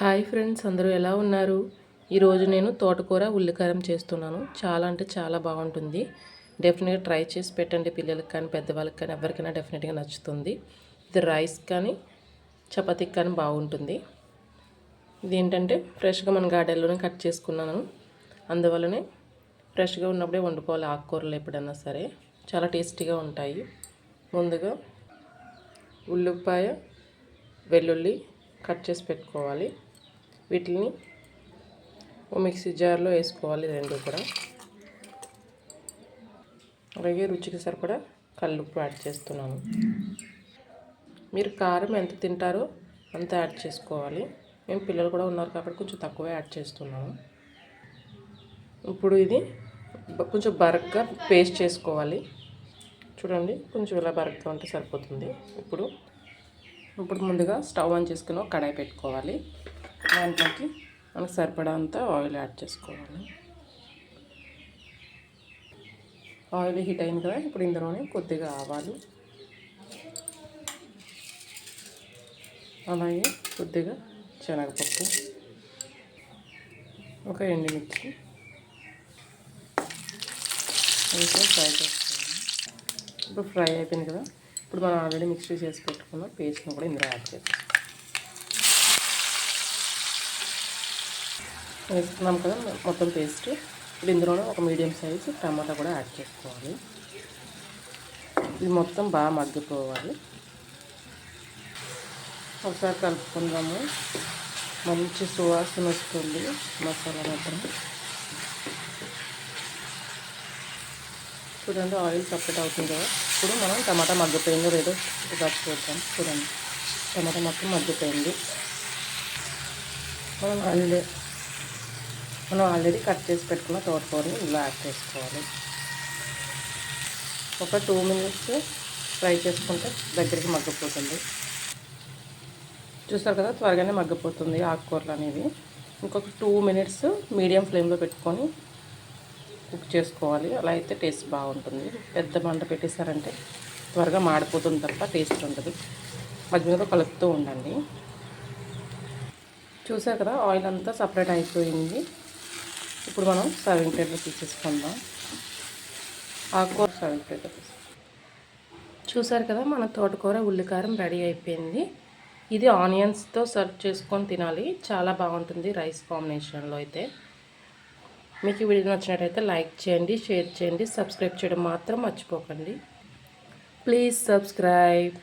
Hi friends, అందరూ ఎలా ఉన్నారు? ఈరోజు నేను తోటకూర ఉల్లికారం చేస్తున్నాను. చాలా అంటే చాలా బాగుంటుంది. డెఫినెట్గా ట్రై చేసి పెట్టండి. పిల్లలకి కానీ పెద్దవాళ్ళకి కానీ ఎవరికైనా డెఫినెట్గా నచ్చుతుంది. ఇది రైస్ కానీ చపాతీకి కానీ బాగుంటుంది. ఇది ఏంటంటే ఫ్రెష్గా మన గార్డెన్లోనే కట్ చేసుకున్నాను. అందువల్లనే ఫ్రెష్గా ఉన్నప్పుడే వండుకోవాలి ఆకుకూరలు ఎప్పుడన్నా సరే. చాలా టేస్టీగా ఉంటాయి. ముందుగా ఉల్లిపాయ, వెల్లుల్లి కట్ చేసి పెట్టుకోవాలి. వీటిని మిక్సీ జార్లో వేసుకోవాలి రెండు కూడా. అలాగే రుచికి సరిపడా కల్లుప్పు యాడ్ చేస్తున్నాను. మీరు కారం ఎంత తింటారో అంత యాడ్ చేసుకోవాలి. మేము పిల్లలు కూడా ఉన్నారు కాబట్టి కొంచెం తక్కువే యాడ్ చేస్తున్నాను. ఇప్పుడు ఇది కొంచెం బరగ్గా పేస్ట్ చేసుకోవాలి. చూడండి, కొంచెం ఇలా బరగ్గా ఉంటే సరిపోతుంది. ఇప్పుడు ముందుగా స్టవ్ ఆన్ చేసుకుని ఒక కడాయి పెట్టుకోవాలి. దాంట్లోకి మనకు సరిపడంత ఆయిల్ యాడ్ చేసుకోవాలి. ఆయిల్ హీట్ అయింది కదా, ఇప్పుడు ఇందులోనే కొద్దిగా ఆవాలు, అలాగే కొద్దిగా శనగపప్పు, ఒక ఎండుమిర్చి ఇంకా ఫ్రై చేసుకోవాలి. ఇప్పుడు ఫ్రై అయిపోయింది కదా, ఇప్పుడు మనం ఆల్రెడీ మిక్సీ చేసి పెట్టుకున్న పేస్ట్ని కూడా ఇందులో యాడ్ చేసుకోవాలి. వేసుకున్నాం కదా మొత్తం పేస్ట్. ఇప్పుడు ఇందులోనే ఒక మీడియం సైజు టమాటా కూడా యాడ్ చేసుకోవాలి. ఇది మొత్తం బాగా మగ్గిపోవాలి. ఒకసారి కలుపుకుందాము. మంచి సువాసన వస్తుంది మసాలా మాత్రం. చూడండి, ఆయిల్ సపరేట్ అవుతుంది కదా. ఇప్పుడు మనం టమాటా మగ్గిపోయిందో లేదో ఒకసారి చూద్దాం. చూడండి, టమాటా మొత్తం మగ్గిపోయింది. మనం ఆల్రెడీ కట్ చేసి పెట్టుకున్న తోటకూరని ఇలా యాడ్ చేసుకోవాలి. ఒక 2 మినిట్స్ ఫ్రై చేసుకుంటే దగ్గరికి మగ్గిపోతుంది. చూస్తారు కదా, త్వరగానే మగ్గిపోతుంది ఆకుకూరలు అనేవి. ఇంకొక 2 మినిట్స్ మీడియం ఫ్లేమ్లో పెట్టుకొని కుక్ చేసుకోవాలి. అలా అయితే టేస్ట్ బాగుంటుంది. పెద్ద మంట పెట్టేశారంటే త్వరగా మాడిపోతుంది తప్ప టేస్ట్ ఉంటుంది. మధ్య మధ్యలో కలుపుతూ ఉండండి. చూసారు కదా, ఆయిల్ అంతా సపరేట్ అయిపోయింది. ఇప్పుడు మనం సర్వింగ్ ప్లేట్లో తీసేసుకుందాం. ఆకుకూర సర్వింగ్ ప్లేట్లో చూసారు కదా, మన తోటకూర ఉల్లికారం రెడీ అయిపోయింది. ఇది ఆనియన్స్తో సర్వ్ చేసుకొని తినాలి. చాలా బాగుంటుంది రైస్ కాంబినేషన్లో అయితే. మీకు ఈ వీడియో నచ్చినట్టయితే లైక్ చేయండి, షేర్ చేయండి, సబ్స్క్రైబ్ చేయడం మాత్రం మర్చిపోకండి. Please subscribe.